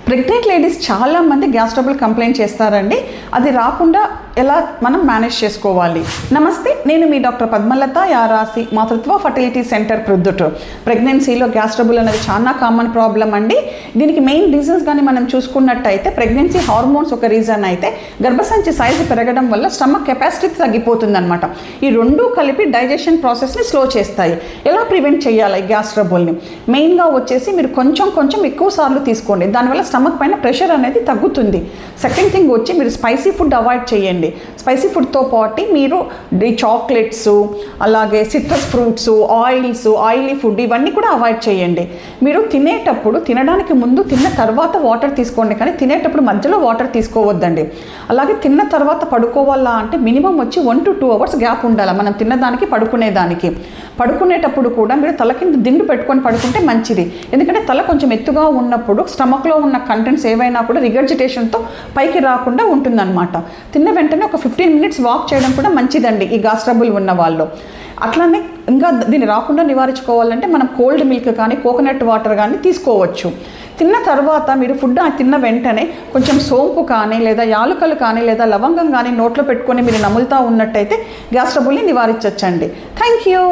Pregnant ladies చాలామంది gas trouble complaint చేస్తారండి. అది రాకుండా ఎలా మనం మేనేజ్ చేసుకోవాలి? నమస్తే, నేను మీ డాక్టర్ పద్మలత యారాసి, మాతృత్వ ఫర్టిలిటీ సెంటర్ ప్రొద్దుటూరు. ప్రెగ్నెన్సీలో గ్యాస్ ట్రబుల్ అనేది చాలా కామన్ ప్రాబ్లం అండి. దీనికి మెయిన్ రీజన్స్ కానీ మనం చూసుకున్నట్టయితే ప్రెగ్నెన్సీ హార్మోన్స్ ఒక రీజన్ అయితే, గర్భసంచి సైజు పెరగడం వల్ల స్టమక్ కెపాసిటీ తగ్గిపోతుంది అనమాట. ఈ రెండూ కలిపి డైజెషన్ ప్రాసెస్ని స్లో చేస్తాయి. ఎలా ప్రివెంట్ చేయాలి గ్యాస్ ట్రబుల్ని? మెయిన్గా వచ్చేసి మీరు కొంచెం ఎక్కువ సార్లు తీసుకోండి, దానివల్ల స్టమక్ పైన ప్రెషర్ అనేది తగ్గుతుంది. సెకండ్ థింగ్ వచ్చి మీరు స్పైసీ ఫుడ్ అవాయిడ్ చేయండి. స్పైసీ ఫుడ్తో పాటు మీరు చాక్లెట్స్, అలాగే సిట్రస్ ఫ్రూట్స్, ఆయిలీ ఫుడ్ ఇవన్నీ కూడా అవాయిడ్ చేయండి. మీరు తినేటప్పుడు తినడానికి ముందు తిన్న తర్వాత వాటర్ తీసుకోండి, కానీ తినేటప్పుడు మధ్యలో వాటర్ తీసుకోవద్దండి. అలాగే తిన్న తర్వాత పడుకోవాలా అంటే మినిమం వచ్చి 1 to 2 hours గ్యాప్ ఉండాలి మనం తిన్నదానికి పడుకునేదానికి. పడుకునేటప్పుడు కూడా మీరు తల కింద దిండు పెట్టుకొని పడుకుంటే మంచిది. ఎందుకంటే తల కొంచెం ఎత్తుగా ఉన్నప్పుడు స్టమక్లో ఉన్న కంటెంట్స్ ఏవైనా కూడా రిగర్జిటేషన్తో పైకి రాకుండా ఉంటుందన్నమాట. తిన్న వెంటనే ఒక 15 minutes వాక్ చేయడం కూడా మంచిదండి ఈ గ్యాస్ ట్రబుల్ ఉన్న వాళ్ళు. అట్లానే ఇంకా దీన్ని రాకుండా నివారించుకోవాలంటే మనం కోల్డ్ మిల్క్ కానీ కోకోనట్ వాటర్ కానీ తీసుకోవచ్చు. తిన్న తర్వాత మీరు ఫుడ్ తిన్న వెంటనే కొంచెం సోంపు కానీ లేదా యాలకులు కానీ లేదా లవంగం కానీ నోట్లో పెట్టుకొని మీరు నములుతూ ఉన్నట్టయితే గ్యాస్ ట్రబుల్ని నివారించవచ్చండి. Thank you.